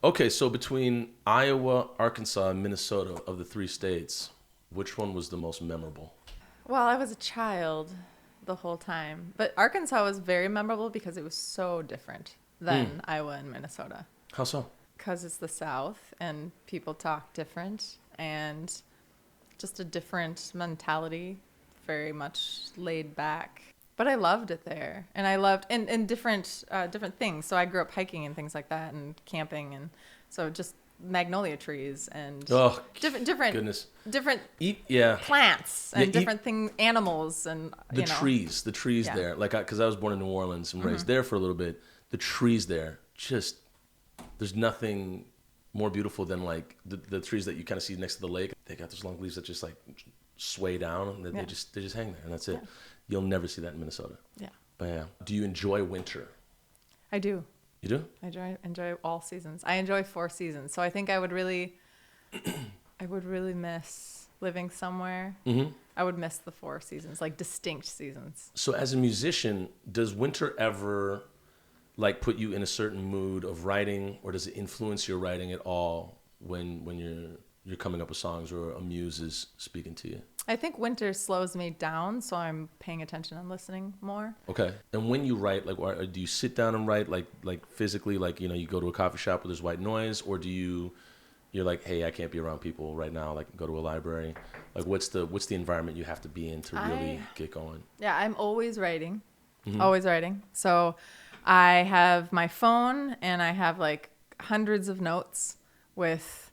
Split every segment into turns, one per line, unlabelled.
Okay, so between Iowa, Arkansas, and Minnesota, of the 3 states, which one was the most memorable?
Well, I was a child the whole time, but Arkansas was very memorable because it was so different than Iowa and Minnesota.
How so?
Because it's the South and people talk different and just a different mentality, very much laid back. But I loved it there, and I loved and different things. So I grew up hiking and things like that, and camping, and so just magnolia trees and
Goodness.
different
Yeah.
plants and different animals and
The trees
Yeah.
there. Like, because I was born in New Orleans and raised there for a little bit. The trees there, just there's nothing more beautiful than like the trees that you kind of see next to the lake. They got those long leaves that just like sway down, and they just hang there, and that's it.
Yeah.
You'll never see that in Minnesota.
Yeah.
But yeah. Do you enjoy winter?
I do.
You do?
I enjoy all seasons. I enjoy 4 seasons. So I think I would really miss living somewhere.
Mm-hmm.
I would miss the 4 seasons, like distinct seasons.
So as a musician, does winter ever like put you in a certain mood of writing, or does it influence your writing at all when you're coming up with songs or a muse is speaking to you?
I think winter slows me down, so I'm paying attention and listening more.
Okay. And when you write, like, do you sit down and write like physically, like, you know, you go to a coffee shop where there's white noise, or you're like, hey, I can't be around people right now, like go to a library? Like, what's the environment you have to be in to really get going?
Yeah, I'm always writing.
Mm-hmm.
Always writing. So I have my phone and I have like hundreds of notes with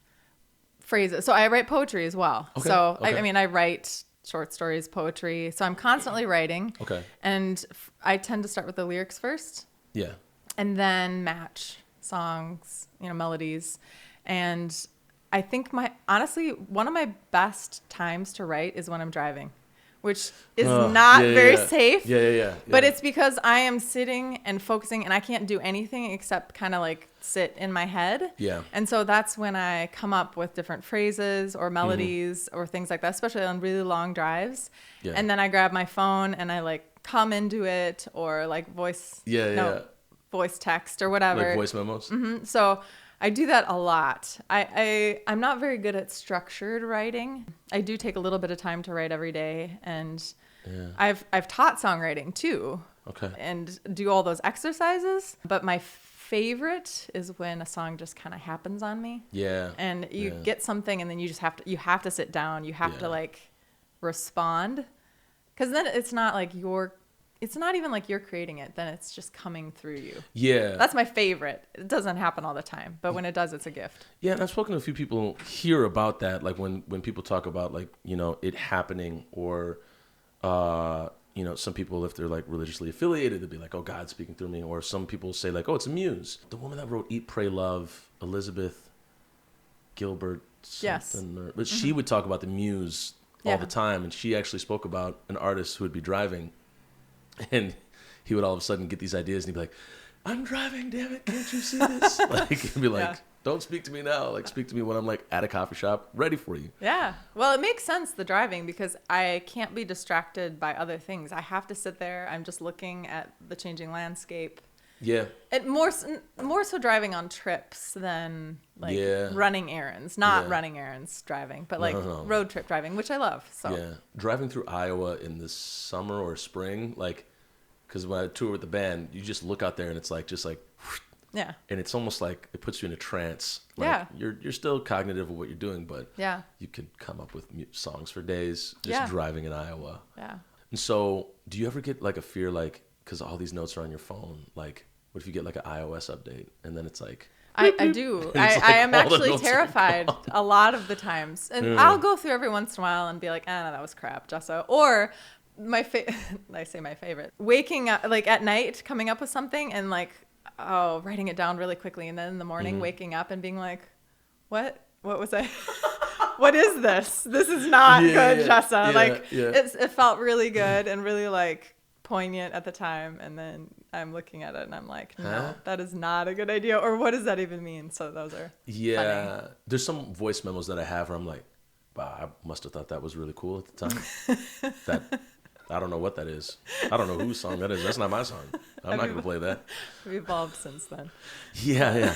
phrases. So I write poetry as well.
Okay.
So
Okay.
I write short stories, poetry. So I'm constantly writing.
Okay.
And I tend to start with the lyrics first.
Yeah.
And then match songs, melodies. And I think honestly, one of my best times to write is when I'm driving, which is not very safe.
Yeah.
But it's because I am sitting and focusing, and I can't do anything except kind of like sit in my head.
Yeah.
And so that's when I come up with different phrases or melodies or things like that, especially on really long drives.
Yeah.
And then I grab my phone and I like come into it, or like voice text or whatever.
Like voice memos?
Mm-hmm. So I do that a lot. I'm not very good at structured writing. I do take a little bit of time to write every day, and I've taught songwriting too.
Okay.
And do all those exercises. But my favorite is when a song just kind of happens on me.
Yeah.
And you get something, and then you have to sit down. You have to like respond, because then it's not even like you're creating it. Then it's just coming through you.
Yeah.
That's my favorite. It doesn't happen all the time, but when it does, it's a gift.
Yeah, and I've spoken to a few people here about that. Like when people talk about like, it happening, or, some people, if they're like religiously affiliated, they'll be like, oh, God's speaking through me. Or some people say like, oh, it's a muse. The woman that wrote Eat, Pray, Love, Elizabeth Gilbert something. But she would talk about the muse all the time. And she actually spoke about an artist who would be driving, and he would all of a sudden get these ideas, and he'd be like, I'm driving, damn it, can't you see this? Like, he'd be like, don't speak to me now. Like, speak to me when I'm like at a coffee shop ready for you.
Yeah. Well, it makes sense, the driving, because I can't be distracted by other things. I have to sit there. I'm just looking at the changing landscape.
Yeah.
It more so driving on trips than like running errands. Not running errands driving, but like road trip driving, which I love. So
yeah, driving through Iowa in the summer or spring, like, because when I tour with the band, you just look out there and it's like just like.
Yeah.
And it's almost like it puts you in a trance. Like, you're still cognitive of what you're doing, but you could come up with songs for days just driving in Iowa.
Yeah.
And so, do you ever get like a fear, like, because all these notes are on your phone, like, what if you get like an iOS update and then it's like...
I do. I am actually terrified a lot of the times. And I'll go through every once in a while and be like, no, that was crap, Jessa. Or I say my favorite. Waking up, like at night, coming up with something and like, writing it down really quickly. And then in the morning, waking up and being like, what was I? What is this? This is not good, Jessa. It felt really good and really like poignant at the time, and then I'm looking at it and I'm like, no, that is not a good idea, or what does that even mean? So those are funny.
There's some voice memos that I have where I'm like, wow, I must have thought that was really cool at the time. I don't know what that is. I don't know whose song that is. That's not my song. I'm not going to play that.
We've evolved since then.
Yeah.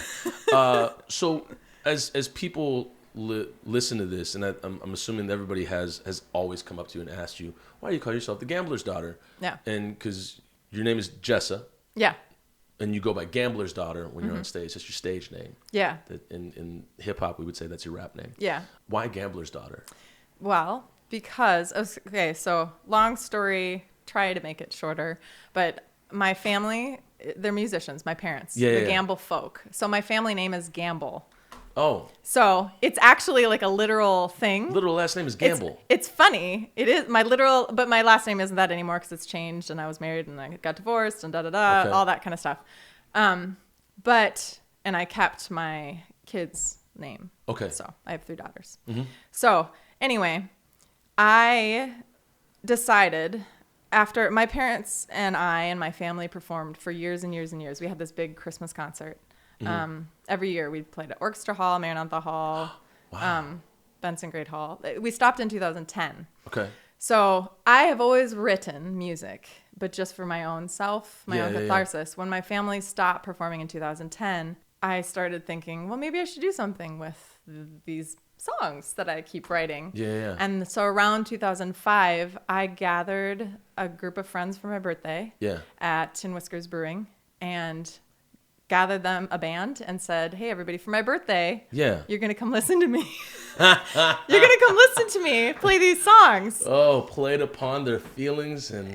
So as people listen to this, and I'm assuming that everybody has always come up to you and asked you, why do you call yourself the Gambler's Daughter?
Yeah.
And because your name is Jessa.
Yeah.
And you go by Gambler's Daughter when you're on stage. That's your stage name.
Yeah.
In hip-hop, we would say that's your rap name.
Yeah.
Why Gambler's Daughter?
Well, because, okay, so long story, try to make it shorter, but my family, they're musicians, my parents.
Yeah,
the Gamble folk. So my family name is Gamble.
Oh.
So it's actually like a literal thing.
Literal last name is Gamble.
It's funny. It is my literal, but my last name isn't that anymore because it's changed and I was married and I got divorced and okay. All that kind of stuff. And I kept my kid's name.
Okay.
So I have 3 daughters.
Mm-hmm.
So anyway, I decided after my parents and I and my family performed for years and years and years. We had this big Christmas concert. Mm-hmm. Every year we played at Orchestra Hall, Maranatha Hall,
wow.
Benson Great Hall. We stopped in 2010.
Okay.
So I have always written music, but just for my own self, my own catharsis. Yeah. When my family stopped performing in 2010, I started thinking, well, maybe I should do something with these songs that I keep writing.
Yeah.
And so around 2005, I gathered a group of friends for my birthday at Tin Whiskers Brewing and gathered them a band and said, hey, everybody, for my birthday, you're going to come listen to me. You're going to come listen to me play these songs.
Oh, played upon their feelings and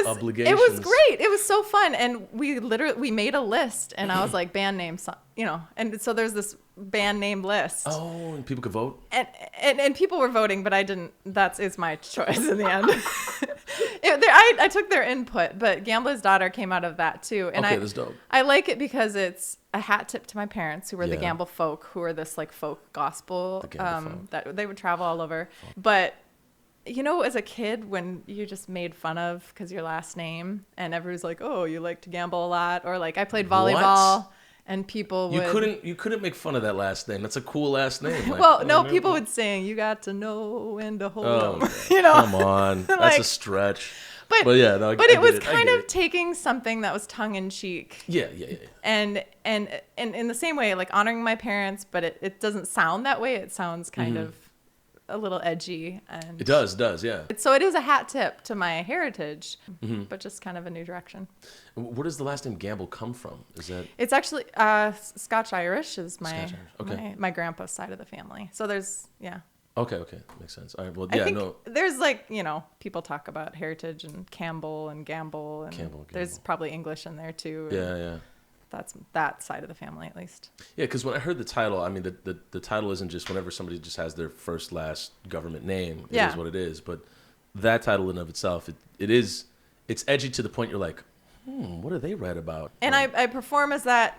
obligations.
It was great. It was so fun. And we made a list and I was like, band names, and so there's this band name list.
Oh, and people could vote?
And people were voting, but I didn't. It's my choice in the end. I took their input, but Gambler's Daughter came out of that too. And
that's dope.
I like it because it's a hat tip to my parents, who were the Gamble folk, who are this like folk gospel folk. That they would travel all over. But as a kid, when you're just made fun of because your last name, and everyone's like, "Oh, you like to gamble a lot," or like I played volleyball. What? And people would... You couldn't make fun of that last name. That's a cool last name. Like, people would sing, you got to know when to hold them.
Come on. That's a stretch.
But it was kind of taking something that was tongue in cheek.
Yeah.
And in the same way, like honoring my parents, but it doesn't sound that way. It sounds kind of a little edgy. And
it does, yeah.
So it is a hat tip to my heritage, but just kind of a new direction.
Where does the last name Gamble come from? Is that?
It's actually Scotch-Irish is my grandpa's side of the family. So there's,
Okay. Makes sense. All right. Well,
there's like, people talk about heritage and Campbell and Gamble. And there's probably English in there too.
Yeah.
That's that side of the family, at least.
Yeah, because when I heard the title, I mean, the title isn't just whenever somebody just has their first, last government name. It is what it is. But that title in of itself, it's edgy to the point you're like, what do they write about?
And I perform as that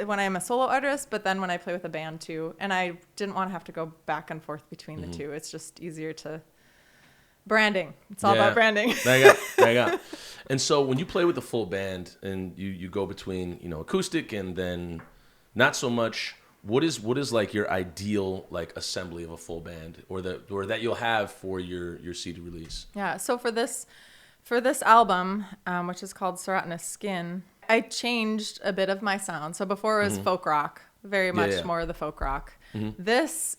when I'm a solo artist, but then when I play with a band too. And I didn't want to have to go back and forth between the two. It's just easier to... Branding. It's all about branding.
There you go. And so when you play with a full band and you go between, acoustic and then not so much, what is like your ideal like assembly of a full band or that you'll have for your CD release?
Yeah. So for this album, which is called Serotinous Skin, I changed a bit of my sound. So before it was folk rock, very much more of the folk rock. This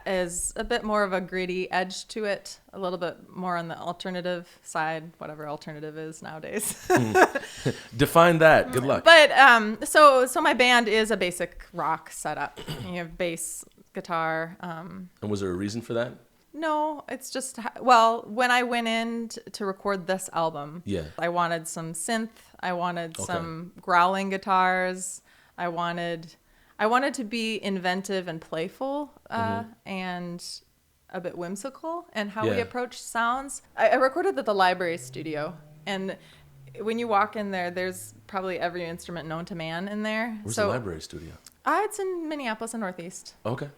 is a bit more of a gritty edge to it, a little bit more on the alternative side, whatever alternative is nowadays.
Define that. Good luck.
But so my band is a basic rock setup. You have bass, guitar. And
was there a reason for that?
No, it's just, when I went in to record this album, I wanted some synth. I wanted some growling guitars. I wanted to be inventive and playful and a bit whimsical in how we approach sounds. I recorded at the library studio, and when you walk in there, there's probably every instrument known to man in there.
Where's the library studio?
It's in Minneapolis and Northeast.
Okay.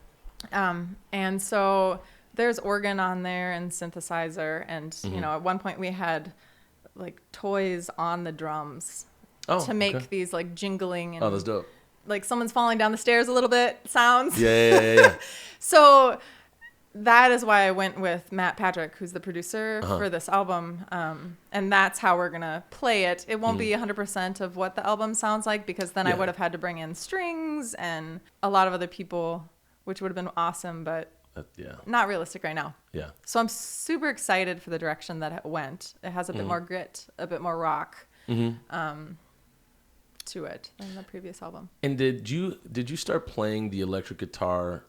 And so there's organ on there and synthesizer, and at one point we had like toys on the drums to make these like jingling and
that's dope.
Like someone's falling down the stairs a little bit sounds.
Yeah.
So that is why I went with Matt Patrick, who's the producer for this album. And that's how we're going to play it. It won't be 100% of what the album sounds like, because then I would have had to bring in strings and a lot of other people, which would have been awesome, but not realistic right now. Yeah. So I'm super excited for the direction that it went. It has a bit more grit, a bit more rock to it than the previous album.
And did you start playing the electric guitar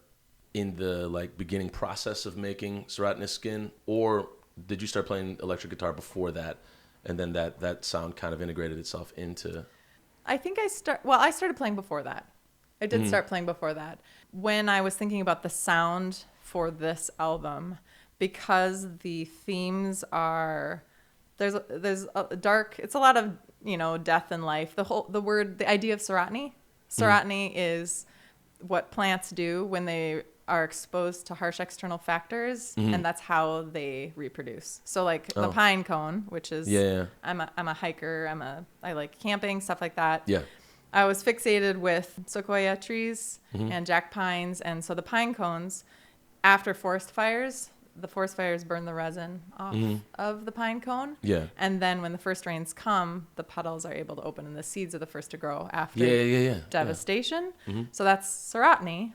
in the like beginning process of making Serotinous Skin, or did you start playing electric guitar before that, and then that sound kind of integrated itself into?
I think I started playing before that. I did start playing before that. When I was thinking about the sound for this album, because the themes are there's a dark, it's a lot of, death and life. The idea of serotiny is what plants do when they are exposed to harsh external factors, and that's how they reproduce. So like the pine cone, which is I'm a hiker, I like camping, stuff like that. Yeah. I was fixated with sequoia trees and jack pines, and so the pine cones, after forest fires, the forest fires burn the resin off of the pine cone. Yeah. And then when the first rains come, the petals are able to open and the seeds are the first to grow after devastation. So that's serotiny.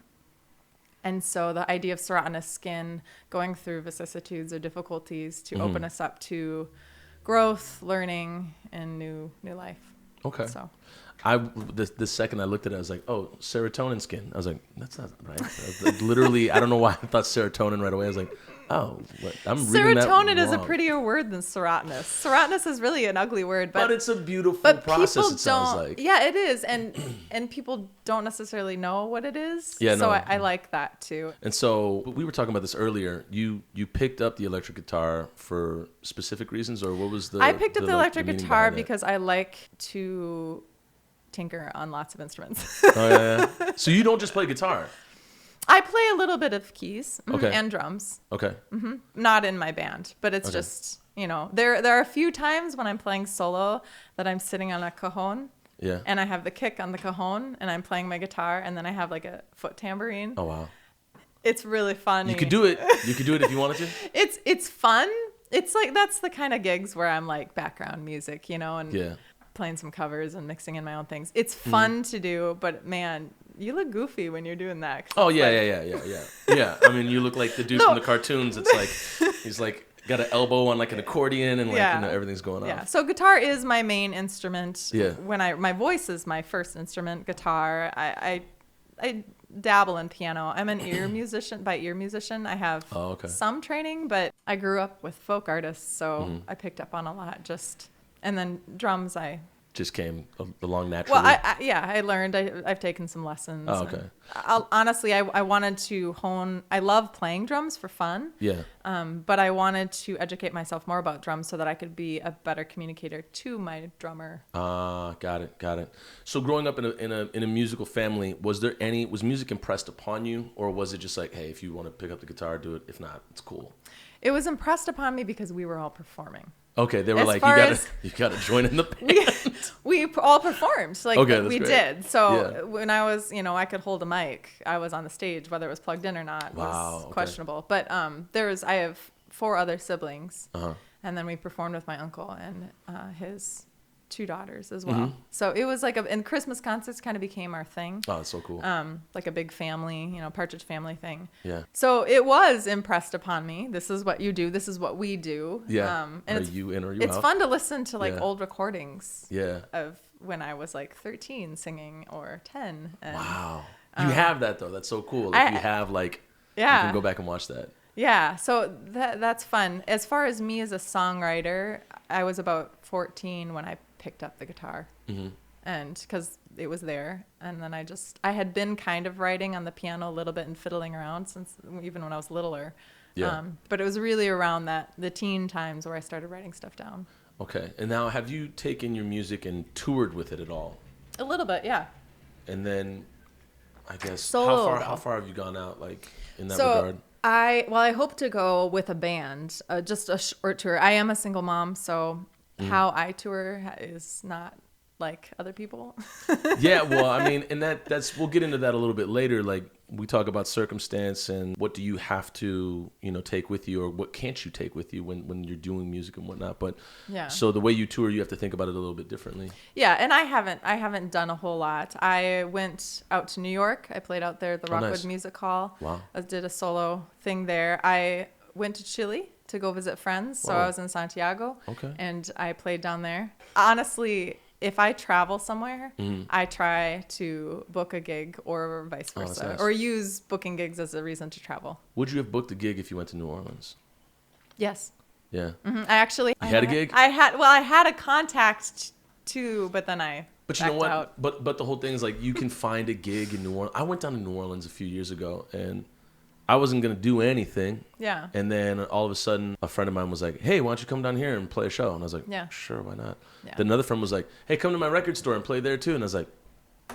And so the idea of serotinous skin, going through vicissitudes or difficulties to open us up to growth, learning, and new life. Okay. So
the second I looked at it, I was like, oh, serotonin skin. I was like, that's not right. Literally, I don't know why I thought serotonin right away. I was like, oh, I'm reading that wrong.
Serotonin is a prettier word than serotinous. Serotinous is really an ugly word, but
it's a beautiful process. It sounds like.
Yeah, it is, and people don't necessarily know what it is. Yeah, so I like that too.
And so we were talking about this earlier. You picked up the electric guitar for specific reasons, or what was the?
I picked up the electric guitar because I like to tinker on lots of instruments.
Oh yeah. So you don't just play guitar?
I play a little bit of keys and drums. Okay. Not in my band, but it's just, there are a few times when I'm playing solo that I'm sitting on a cajon. Yeah. And I have the kick on the cajon and I'm playing my guitar and then I have like a foot tambourine. Oh wow. It's really fun.
You could do it. You could do it if you wanted to.
It's fun. It's like that's the kind of gigs where I'm like background music, and playing some covers and mixing in my own things. It's fun to do, but man, you look goofy when you're doing that.
Oh yeah. Yeah. I mean, you look like the dude from the cartoons. It's like he's like got an elbow on like an accordion and like everything's going on.
Yeah. So guitar is my main instrument. Yeah. When my voice is my first instrument. Guitar. I dabble in piano. I'm an ear musician. I have some training, but I grew up with folk artists, so I picked up on a lot. And then drums, I
just came along naturally.
Well, I learned. I've taken some lessons. Oh, okay. Honestly, I wanted to hone. I love playing drums for fun. Yeah. But I wanted to educate myself more about drums so that I could be a better communicator to my drummer.
Got it. So growing up in a musical family, was music impressed upon you, or was it just like, hey, if you want to pick up the guitar, do it. If not, it's cool.
It was impressed upon me because we were all performing.
Okay, they were like, you gotta join in the band.
We all performed, we did. So when I was, I could hold a mic. I was on the stage, whether it was plugged in or not was questionable. But I have 4 other siblings, and then we performed with my uncle and his 2 daughters as well. So it was like and Christmas concerts kind of became our thing.
Oh, that's so cool.
Like a big family, Partridge Family thing. Yeah. So it was impressed upon me. This is what you do. This is what we do. Yeah. And
are you in or you
out? It's fun to listen to old recordings. Yeah. Of when I was 13 singing or 10. And,
wow. You have that though. That's so cool. You have you can go back and watch that.
Yeah, so that's fun. As far as me as a songwriter, I was about 14 when I picked up the guitar, and because it was there, and then I had been kind of writing on the piano a little bit and fiddling around since even when I was littler. Yeah. But it was really around the teen times where I started writing stuff down.
Okay, and now have you taken your music and toured with it at all?
A little bit, yeah.
And then, I guess how far have you gone out in that regard?
I hope to go with a band, just a short tour. I am a single mom, so how I tour is not like other people.
Yeah, well, I mean, and that's we'll get into that a little bit later. Like we talk about circumstance and what do you have to, take with you, or what can't you take with you when you're doing music and whatnot. But
yeah.
So the way you tour, you have to think about it a little bit differently.
Yeah, and I haven't done a whole lot. I went out to New York. I played out there at the Rockwood
nice.
Music Hall.
Wow.
I did a solo thing there. I went to Chile to go visit friends. So
Whoa.
I was in Santiago.
Okay.
And I played down there. Honestly, if I travel somewhere, I try to book a gig or vice versa,
nice.
or use booking gigs as a reason to travel.
Would you have booked a gig if you went to New Orleans?
Yes.
Yeah.
Mm-hmm. I
had a gig?
I had a contact too, but then I
But you know what?
out.
But the whole thing is like you can find a gig in New Orleans. I went down to New Orleans a few years ago and I wasn't going to do anything.
Yeah.
And then all of a sudden a friend of mine was like, hey, why don't you come down here and play a show? And I was like,
Yeah.
Sure, why not?
Yeah.
Then another friend was like, hey, come to my record store and play there too. And I was like,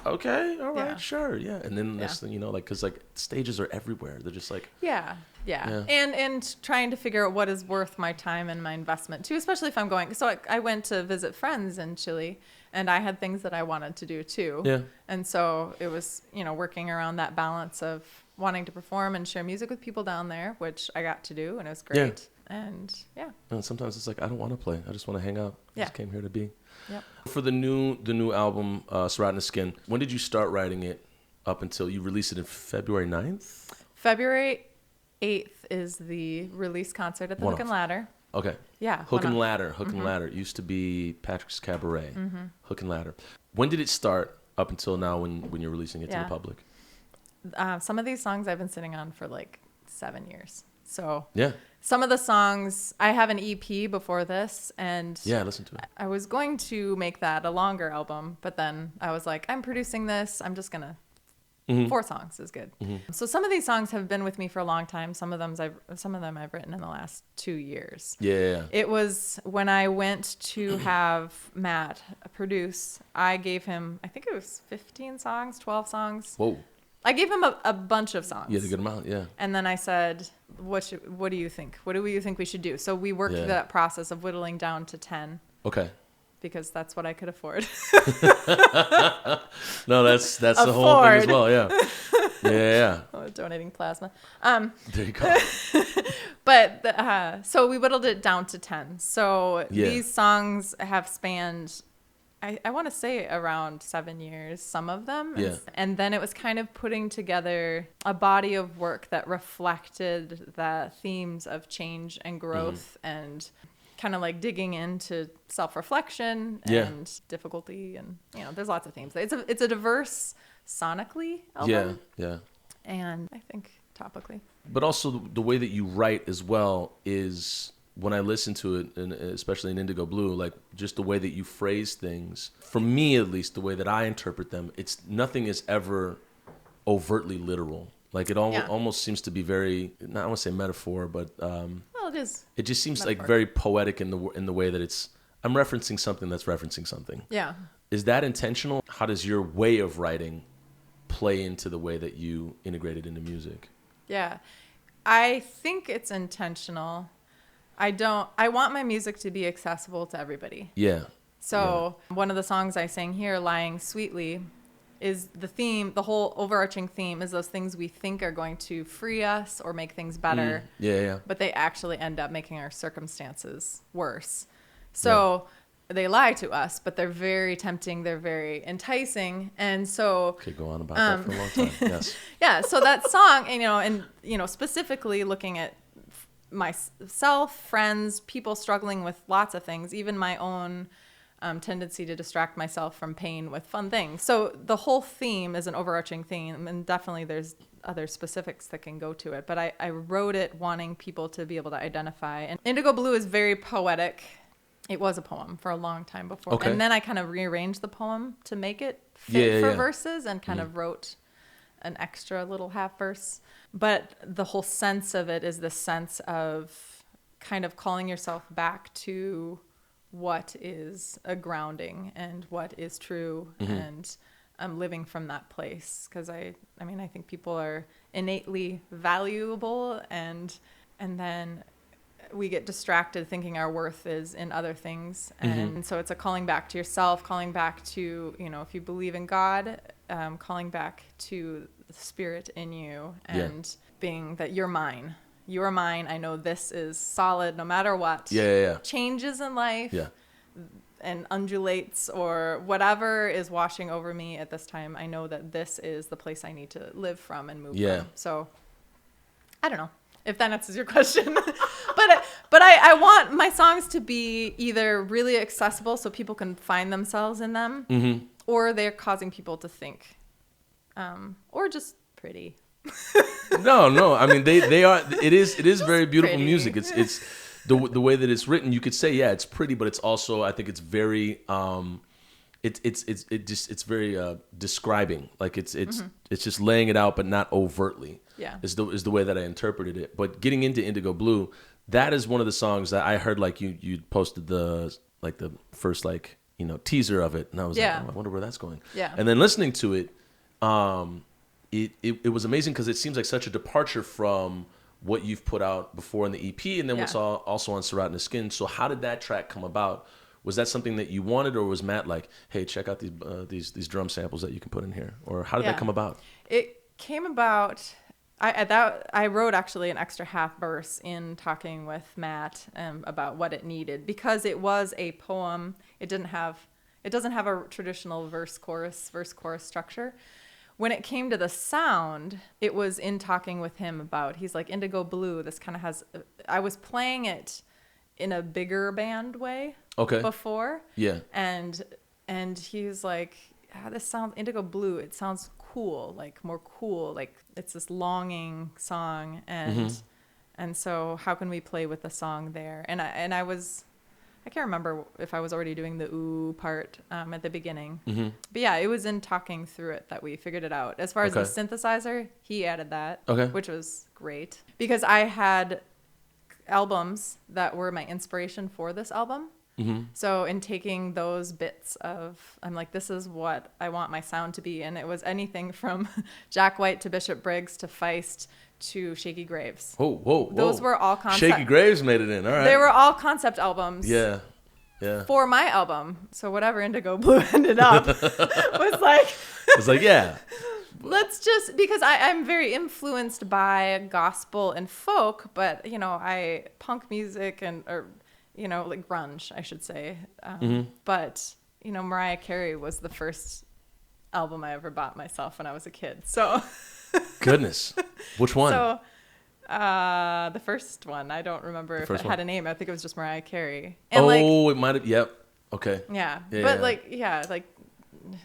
okay, all right,
Yeah.
sure. Yeah. And then
Yeah.
this thing, cause like stages are everywhere. They're just like,
Yeah. And trying to figure out what is worth my time and my investment too, especially if I'm going. So I went to visit friends in Chile, and I had things that I wanted to do too.
Yeah.
And so it was, working around that balance of wanting to perform and share music with people down there, which I got to do, and it was great. And yeah.
And sometimes it's like, I don't want to play. I just want to hang out. I just came here to be.
Yep.
For the new album, Sratman Skin, when did you start writing it up until you released it in February 9th?
February 8th is the release concert at the Hook and Ladder.
Okay.
Yeah.
Hook and Ladder. Hook and Ladder. It used to be Patrick's Cabaret. Hook and Ladder. When did it start up until now when you're releasing it to the public?
Some of these songs I've been sitting on for like 7 years. So
yeah.
Some of the songs, I have an EP before this, and
yeah, listen to it.
I was going to make that a longer album, but then I was like, I'm producing this. I'm just gonna 4 songs is good. So some of these songs have been with me for a long time. Some of them I've written in the last 2 years.
Yeah.
It was when I went to have Matt produce. I gave him, I think it was 15 songs, 12 songs.
Whoa.
I gave him a bunch of songs.
Yeah, a good amount, yeah.
And then I said, what do you think? What do you think we should do? So we worked through that process of whittling down to 10.
Okay.
Because that's what I could afford.
No, that's the whole thing as well, yeah. Yeah.
Oh, donating plasma.
There you go.
But so we whittled it down to 10. So these songs have spanned, I want to say, around 7 years, some of them.
Yeah.
And then it was kind of putting together a body of work that reflected the themes of change and growth and kind of like digging into self-reflection and difficulty. And, there's lots of themes. It's a diverse sonically album.
Yeah.
And I think topically.
But also the way that you write as well is, when I listen to it, and especially in Indigo Blue, like just the way that you phrase things, for me at least, the way that I interpret them, nothing is ever overtly literal. Like it almost seems to be very, not I want to say metaphor, but
well, it is.
It just seems
metaphor.
like very poetic in the way that I'm referencing something that's referencing something.
Yeah.
Is that intentional? How does your way of writing play into the way that you integrate it into music?
Yeah, I think it's intentional. I want my music to be accessible to everybody.
Yeah.
So one of the songs I sang here, Lying Sweetly, is the theme, the whole overarching theme is those things we think are going to free us or make things better.
Yeah.
But they actually end up making our circumstances worse. So they lie to us, but they're very tempting. They're very enticing. And so...
Could go on about that for a long time. Yes.
Yeah. So that song, and specifically looking at myself, friends, people struggling with lots of things, even my own tendency to distract myself from pain with fun things. So the whole theme is an overarching theme, and definitely there's other specifics that can go to it. But I wrote it wanting people to be able to identify. And Indigo Blue is very poetic. It was a poem for a long time before.
Okay.
And then I kind of rearranged the poem to make it fit for verses and kind of wrote an extra little half verse. But the whole sense of it is the sense of kind of calling yourself back to what is a grounding and what is true and living from that place. Because I think people are innately valuable and then we get distracted thinking our worth is in other things. And so it's a calling back to yourself, calling back to, if you believe in God, calling back to the spirit in you and being that you're mine. You are mine. I know this is solid no matter what. Changes in life and undulates or whatever is washing over me at this time. I know that this is the place I need to live from and move from. So I don't know if that answers your question. but I want my songs to be either really accessible so people can find themselves in them, or they're causing people to think, or just pretty.
No. I mean, they are. It is very beautiful
pretty.
music. It's the way that it's written. You could say, it's pretty, but it's also, I think it's very it's very describing. Like it's just laying it out, but not overtly. Is the way that I interpreted it. But getting into Indigo Blue, that is one of the songs that I heard. Like you posted the first teaser of it, and I was like, I wonder where that's going. And then listening to it. It was amazing because it seems like such a departure from what you've put out before in the EP, and then what's also on Surat in the Skin. So how did that track come about? Was that something that you wanted, or was Matt like, hey, check out these drum samples that you can put in here? Or how did that come about? It
came about, I wrote actually an extra half verse in talking with Matt about what it needed, because it was a poem. It doesn't have a traditional verse chorus structure. When it came to the sound, it was in talking with him about, he's like, Indigo Blue, this kind of has, I was playing it in a bigger band way before. And he's like, this sounds, Indigo Blue, it sounds cool, like more cool, like it's this longing song. And so how can we play with the song there? And I can't remember if I was already doing the ooh part at the beginning. But it was in talking through it that we figured it out. As far as the synthesizer, he added that, which was great. Because I had albums that were my inspiration for this album. So in taking those bits of, I'm like, this is what I want my sound to be. And it was anything from Jack White to Bishop Briggs to Feist to Shaky Graves.
Whoa.
Those were all concept.
Shaky Graves made it in. All right.
They were all concept albums.
Yeah.
For my album. So whatever Indigo Blue ended up was like.
It's like,
Let's just, because I'm very influenced by gospel and folk, but punk music or like grunge, I should say. But Mariah Carey was the first album I ever bought myself when I was a kid. So.
Goodness. Which one?
So, the first one. I don't remember if it had a name. I think it was just Mariah Carey. And
it might have. Yep. Okay.
Yeah. But like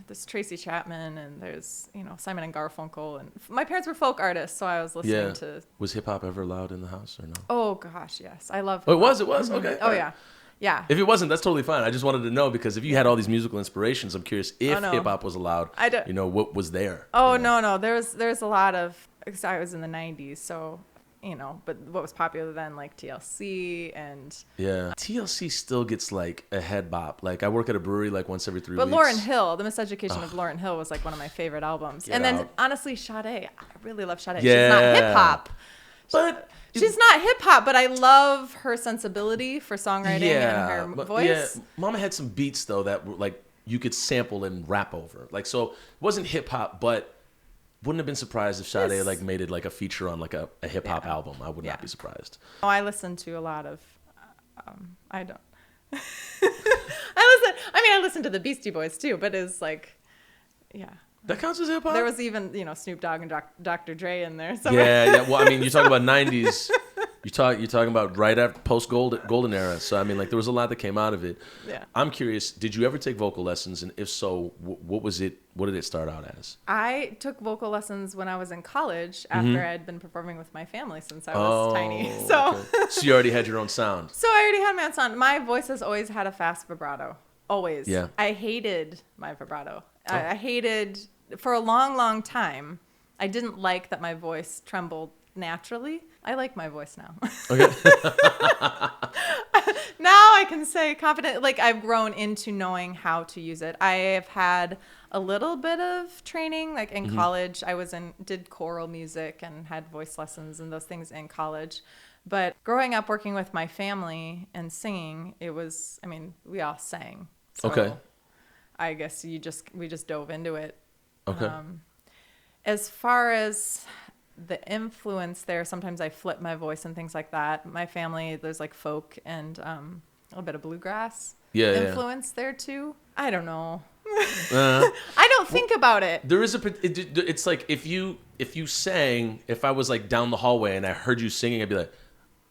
this Tracy Chapman, and there's Simon and Garfunkel, and my parents were folk artists, so I was listening to.
Was hip hop ever allowed in the house or no?
Oh gosh, yes. I love.
Oh, it was. Okay.
Oh yeah. Yeah.
If it wasn't, that's totally fine. I just wanted to know, because if you had all these musical inspirations, I'm curious if hip hop was allowed. I don't. What was there?
Oh no. There's a lot of. Because I was in the '90s, so but what was popular then, like TLC and.
Yeah. TLC still gets like a head bop. Like I work at a brewery like once every 3 weeks.
But Lauryn Hill, The Miseducation of Lauryn Hill was like one of my favorite albums. Then honestly, Sade, I really love Sade.
Yeah.
She's not hip hop.
But.
She's not hip hop, but I love her sensibility for songwriting and her voice.
Yeah, Mama had some beats though that were like you could sample and rap over. Like, so it wasn't hip hop, but wouldn't have been surprised if Sade like made it like a feature on like a hip hop album. I would not be surprised.
Oh, I listen to a lot of. I don't. I listen to the Beastie Boys too, but it's like,
That counts as hip hop.
There was even Snoop Dogg and Dr. Dre in there.
Yeah. Well, I mean, you're talking about '90s. You're talking about right after post golden era. So I mean, like there was a lot that came out of it.
Yeah.
I'm curious. Did you ever take vocal lessons, and if so, what was it? What did it start out as?
I took vocal lessons when I was in college after I had been performing with my family since I was tiny. So.
Okay. So you already had your own sound.
So I already had my own sound. My voice has always had a fast vibrato. Always.
Yeah.
I hated my vibrato. I hated, for a long, long time, I didn't like that my voice trembled naturally. I like my voice now.
Okay.
Now I can say confident, like I've grown into knowing how to use it. I have had a little bit of training, like in college. I did choral music and had voice lessons and those things in college. But growing up working with my family and singing, we all sang. So
Okay.
I guess we just dove into it.
Okay.
As far as the influence there, sometimes I flip my voice and things like that. My family, there's like folk and a little bit of bluegrass influence there too. I don't know. I don't think about it.
There is it's like if you sang, if I was like down the hallway and I heard you singing, I'd be like,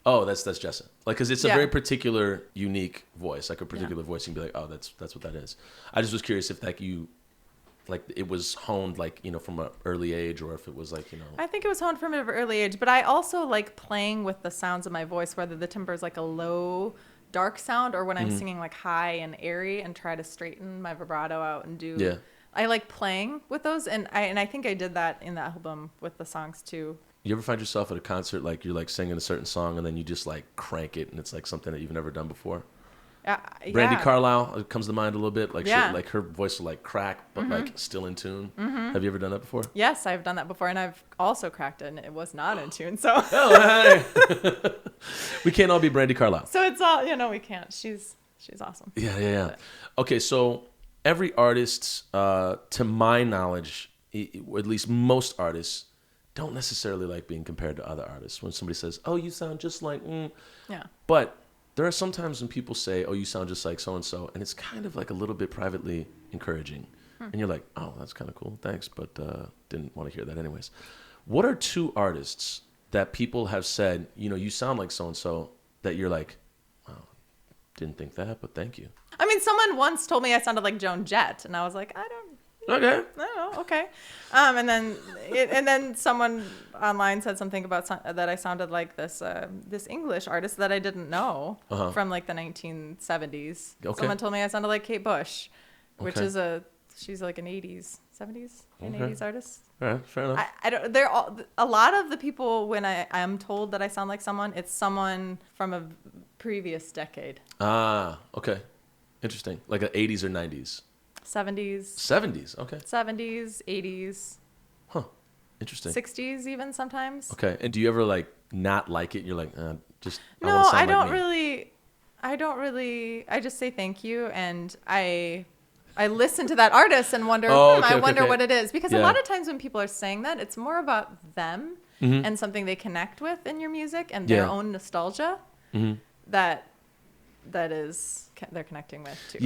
oh, that's Jessa. Like, because it's a very particular, unique voice, like a particular voice. You can be like, oh, that's what that is. I just was curious if it was honed from an early age, or if it was
I think it was honed from an early age, but I also like playing with the sounds of my voice, whether the timbre is like a low, dark sound, or when I'm singing like high and airy and try to straighten my vibrato out and do. Yeah. I like playing with those, and I think I did that in the album with the songs too.
You ever find yourself at a concert like you're like singing a certain song and then you just like crank it and it's like something that you've never done before? Brandy Carlisle comes to mind a little bit. Like her voice will like crack, but like still in tune. Have you ever done that before?
Yes, I've done that before, and I've also cracked it, and it was not in tune. So
we can't all be Brandy Carlisle.
So it's all we can't. She's awesome.
Yeah. Okay, so every artist, to my knowledge, or at least most artists, don't necessarily like being compared to other artists. When somebody says, "Oh, you sound just like," but there are some times when people say, "Oh, you sound just like so-and-so," and it's kind of like a little bit privately encouraging. And you're like, "Oh, that's kind of cool. Thanks, but didn't want to hear that anyways." What are two artists that people have said, you sound like so-and-so, that you're like, "Oh, didn't think that, but thank you."
I mean, someone once told me I sounded like Joan Jett, and I was like,
Okay.
Oh, okay. And then someone online said something about that I sounded like this English artist that I didn't know from like the 1970s. Okay. Someone told me I sounded like Kate Bush, which is she's like an 70s artist.
All right, fair enough.
I don't. A lot of the people when I'm told that I sound like someone, it's someone from a previous decade.
Ah, okay, interesting. Like the 80s or 90s.
70s,
okay.
70s, 80s.
Huh. Interesting.
60s even sometimes.
Okay. And do you ever like not like it? You're like, just
No, I don't really. I just say thank you, and I listen to that artist and wonder, I wonder what it is, because a lot of times when people are saying that, it's more about them and something they connect with in your music and their own nostalgia that is they're connecting with too.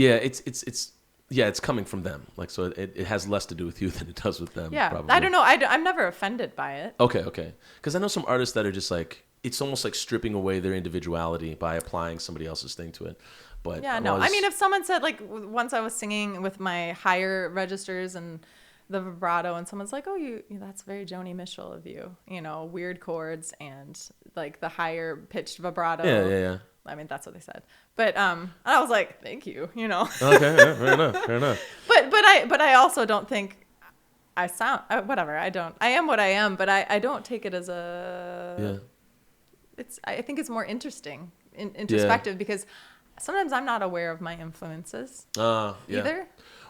Yeah, it's coming from them. Like, so it has less to do with you than it does with them.
Yeah,
probably.
I don't know. I'm never offended by it.
Okay. Because I know some artists that are just like, it's almost like stripping away their individuality by applying somebody else's thing to it. But
yeah, no. I mean, if someone said, like, once I was singing with my higher registers and the vibrato, and someone's like, "Oh, you that's very Joni Mitchell of you," weird chords and like the higher pitched vibrato.
Yeah.
I mean, that's what they said. But I was like, "Thank you,"
Okay, yeah, fair enough.
But I also don't think I sound whatever. I am what I am, but I don't take it as a.
Yeah.
I think it's more interesting, introspective, because sometimes I'm not aware of my influences either.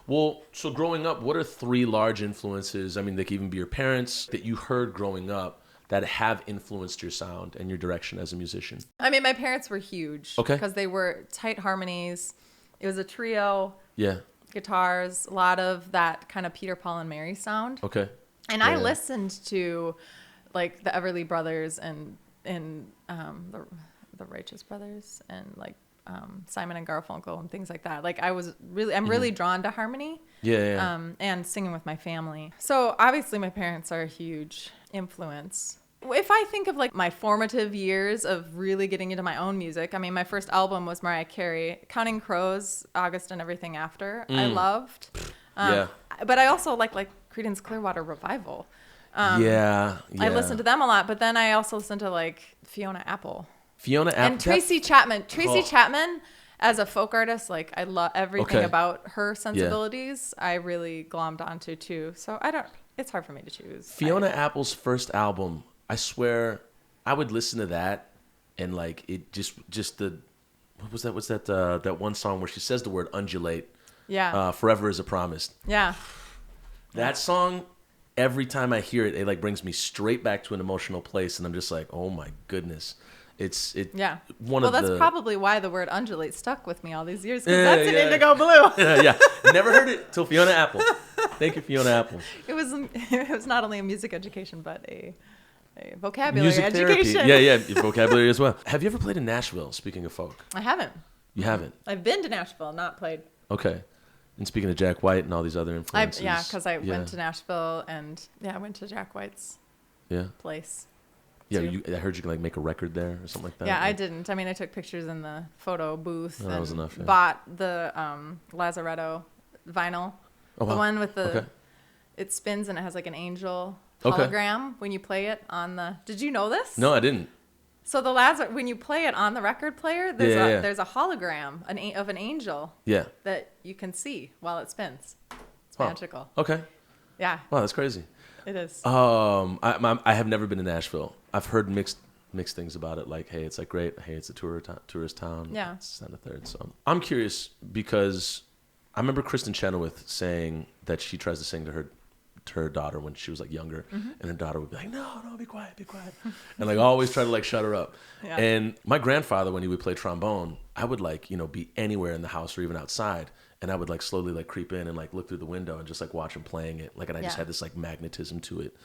Well, so growing up, what are 3 large influences? I mean, they could even be your parents that you heard growing up that have influenced your sound and your direction as a musician.
I mean, my parents were huge.
Okay.
Because they were tight harmonies. It was a trio.
Yeah.
Guitars, a lot of that kind of Peter, Paul, and Mary sound.
Okay.
And I listened to like the Everly Brothers and the Righteous Brothers and like Simon and Garfunkel and things like that. Like I'm really drawn to harmony.
Yeah.
And singing with my family. So obviously my parents are a huge influence. If I think of like my formative years of really getting into my own music, I mean, my first album was Mariah Carey. Counting Crows, August and Everything After, I loved. But I also like Creedence Clearwater Revival. I listened to them a lot, but then I also listened to like Fiona Apple. And Tracy Chapman. Chapman as a folk artist, like I love everything about her sensibilities. I really glommed onto too. So it's hard for me to choose.
Fiona Apple's first album, I swear I would listen to that and like it just the what was that? What's that one song where she says the word undulate?
Yeah.
Forever is a promise.
Yeah.
That song, every time I hear it, it like brings me straight back to an emotional place, and I'm just like, oh my goodness.
Yeah. That's probably why the word undulate stuck with me all these years, because that's an Indigo Blue.
Yeah. Never heard it till Fiona Apple. Thank you, Fiona Apple.
It was not only a music education, but a vocabulary
music
education.
Therapy. Yeah, vocabulary as well. Have you ever played in Nashville, speaking of folk?
I haven't.
You haven't?
I've been to Nashville, not played.
Okay. And speaking of Jack White and all these other influences.
Because I went to Nashville, and I went to Jack White's place.
Yeah, I heard you can like make a record there or something like that.
Yeah, I didn't. I mean, I took pictures in the photo booth.
Oh, that was enough. Yeah.
Bought the Lazaretto vinyl, the one with the it spins and it has like an angel hologram when you play it on the. Did you know this?
No, I didn't.
So when you play it on the record player, there's a hologram of an angel.
Yeah.
That you can see while it spins. It's magical.
Okay.
Yeah.
Wow, that's crazy.
It is.
I have never been to Nashville. I've heard mixed things about it. Like, hey, it's like great. Hey, it's a tourist town.
Yeah.
It's and a third. So I'm curious because I remember Kristen Chenoweth saying that she tries to sing to her daughter when she was like younger, and her daughter would be like, no, be quiet, and like always try to like shut her up.
Yeah.
And my grandfather, when he would play trombone, I would like be anywhere in the house or even outside. And I would like slowly like creep in and like look through the window and just like watch him playing it. Like, and I just had this like magnetism to it.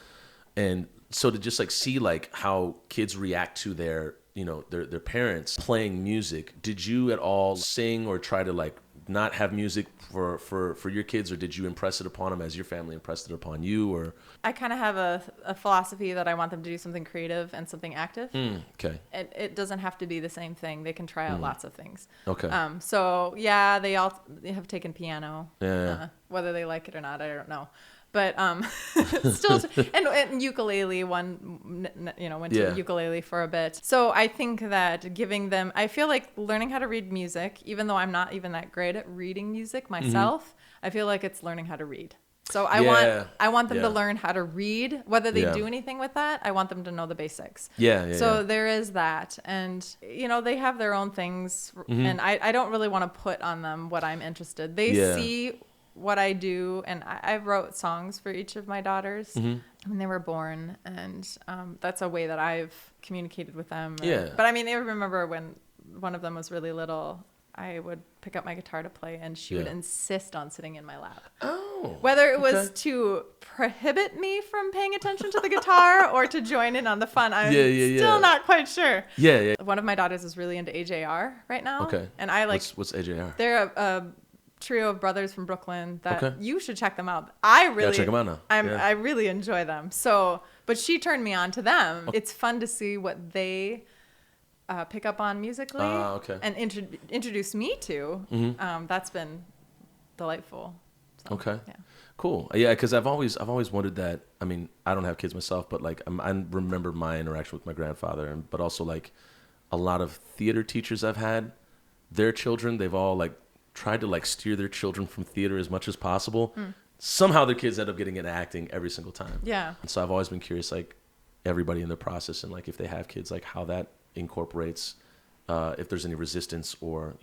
And so to just like see like how kids react to their parents playing music. Did you at all sing or try to like not have music for your kids, or did you impress it upon them as your family impressed it upon you? Or
I kind of have a philosophy that I want them to do something creative and something active.
Okay.
It doesn't have to be the same thing. They can try out lots of things.
Okay.
So they have taken piano.
Yeah.
Whether they like it or not, I don't know. But still, and ukulele. One, went to ukulele for a bit. So I think that giving them, I feel like learning how to read music, even though I'm not even that great at reading music myself, I feel like it's learning how to read. So I want them to learn how to read. Whether they do anything with that, I want them to know the basics. So there is that, and they have their own things, and I don't really want to put on them what I'm interested. They see what I do, and I wrote songs for each of my daughters when they were born, and that's a way that I've communicated with them. But I mean, I remember when one of them was really little, I would pick up my guitar to play, and she would insist on sitting in my lap.
Oh.
Whether it was to prohibit me from paying attention to the guitar or to join in on the fun, I'm still not quite sure. One of my daughters is really into AJR right now.
Okay.
And I like...
What's AJR?
They're a trio of brothers from Brooklyn that you should check them out. I really
check them out now.
I really enjoy them. So, but she turned me on to them. It's fun to see what they pick up on musically and introduce me to. That's been delightful. So,
Cool. Yeah, because I've always wondered that. I mean, I don't have kids myself, but like I remember my interaction with my grandfather, but also like a lot of theater teachers I've had, their children, they've all like tried to like steer their children from theater as much as possible. Somehow their kids end up getting into acting every single time. Yeah. And so I've always been curious, like everybody in the process, and like if they have kids, like how that incorporates, if there's any resistance, or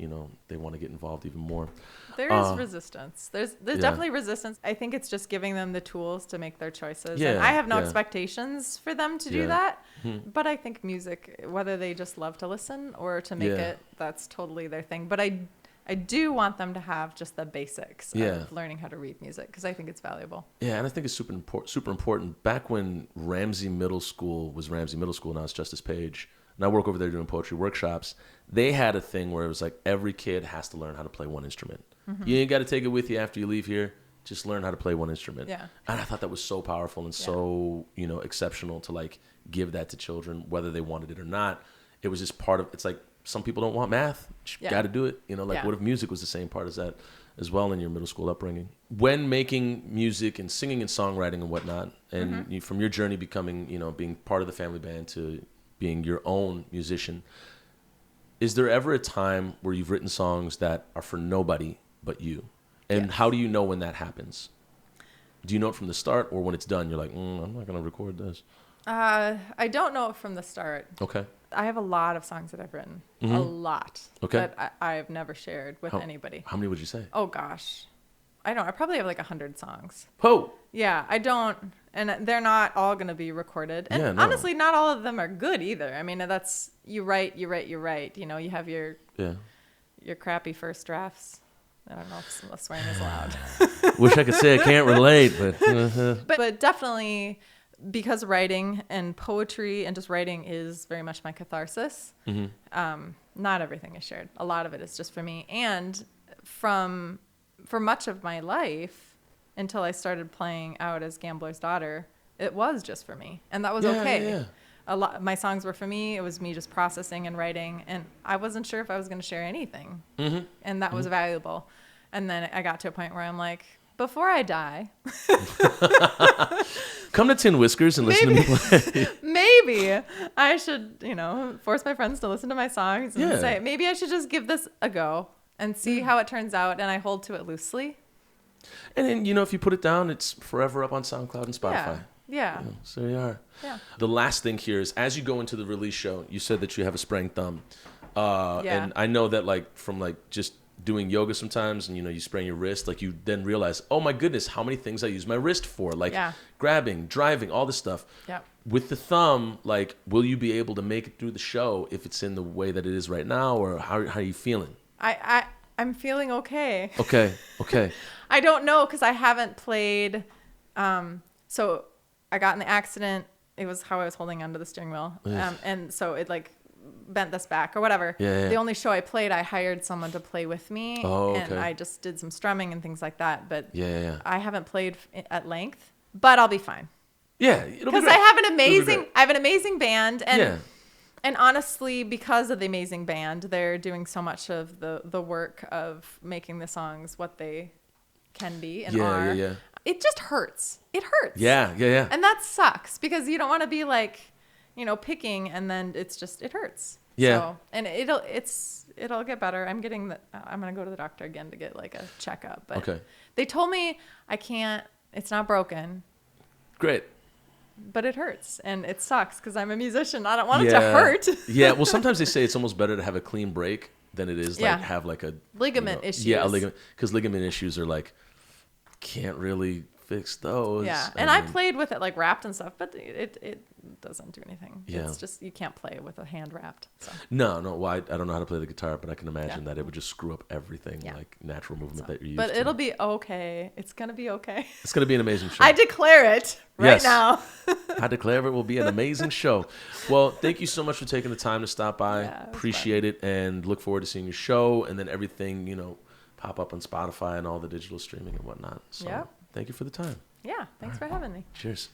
they want to get involved even more.
There is resistance. There's definitely resistance. I think it's just giving them the tools to make their choices. And I have no expectations for them to do that. But I think music, whether they just love to listen or to make it, that's totally their thing. But I do want them to have just the basics of learning how to read music, because I think it's valuable. Yeah, and I think it's super important. Back when Ramsey Middle School was Ramsey Middle School, now it's Justice Page, and I work over there doing poetry workshops, they had a thing where it was like every kid has to learn how to play one instrument. You ain't got to take it with you after you leave here. Just learn how to play one instrument. Yeah. And I thought that was so powerful and so, exceptional to like give that to children, whether they wanted it or not. It was just part of, it's like, some people don't want math. You got to do it. What if music was the same part as that as well in your middle school upbringing? When making music and singing and songwriting and whatnot, and from your journey becoming, being part of the family band to being your own musician, is there ever a time where you've written songs that are for nobody but you? And how do you know when that happens? Do you know it from the start, or when it's done, you're like, I'm not going to record this? I don't know it from the start.
Okay.
I have a lot of songs that I've written. A lot.
Okay.
That I've never shared with anybody.
How many would you say?
Oh, gosh. I probably have like 100 songs.
Oh.
Yeah, I don't. And they're not all going to be recorded. And
Yeah, no.
honestly, not all of them are good either. I mean, that's, you write. You have your crappy first drafts. I don't know if swearing is allowed.
Wish I could say I can't relate, but.
But definitely, because writing and poetry and just writing is very much my catharsis, not everything is shared. A lot of it is just for me. And for much of my life, until I started playing out as Gambler's Daughter, it was just for me. And that was okay. Yeah. My songs were for me. It was me just processing and writing. And I wasn't sure if I was going to share anything. And that was valuable. And then I got to a point where I'm like, before I die,
come to Tin Whiskers and listen to me play.
Maybe I should, force my friends to listen to my songs and say, maybe I should just give this a go and see how it turns out. And I hold to it loosely.
And then, if you put it down, it's forever up on SoundCloud and Spotify.
Yeah.
So you are.
Yeah.
The last thing here is, as you go into the release show, you said that you have a sprained thumb. And I know that from just doing yoga sometimes, and you sprain your wrist, you then realize, oh my goodness, how many things I use my wrist for, grabbing, driving, all this stuff.
Yeah.
With the thumb, will you be able to make it through the show if it's in the way that it is right now, or how are you feeling?
I'm feeling okay.
Okay.
I don't know, because I haven't played. So I got in the accident. It was how I was holding onto the steering wheel. And so it bent this back or whatever.
Yeah.
The only show I played, I hired someone to play with me. And I just did some strumming and things like that. But I haven't played at length, but I'll be fine.
Yeah.
Because I have an amazing band. And honestly, because of the amazing band, they're doing so much of the work of making the songs what they can be and are.
Yeah.
It just hurts. It hurts.
Yeah.
And that sucks, because you don't want to be picking, and then it hurts.
Yeah.
So, and it'll get better. I'm going to go to the doctor again to get a checkup. But they told me it's not broken.
Great.
But it hurts, and it sucks, because I'm a musician. I don't want it to hurt.
Yeah. Well, sometimes they say it's almost better to have a clean break than it is have a
ligament issues.
Yeah, a ligament, because ligament issues are can't really fix those.
Yeah, and I played with it wrapped and stuff, but it doesn't do anything.
Yeah.
It's just you can't play with a hand wrapped. So.
No. Well, I don't know how to play the guitar, but I can imagine that it would just screw up everything, natural movement that you're used to.
But it'll be okay. It's gonna be okay.
It's gonna be an amazing show.
I declare it right now.
I declare it will be an amazing show. Well, thank you so much for taking the time to stop by. Appreciate it, and look forward to seeing your show, and then everything pop up on Spotify and all the digital streaming and whatnot. So thank you for the time.
Yeah, thanks for having me.
Cheers.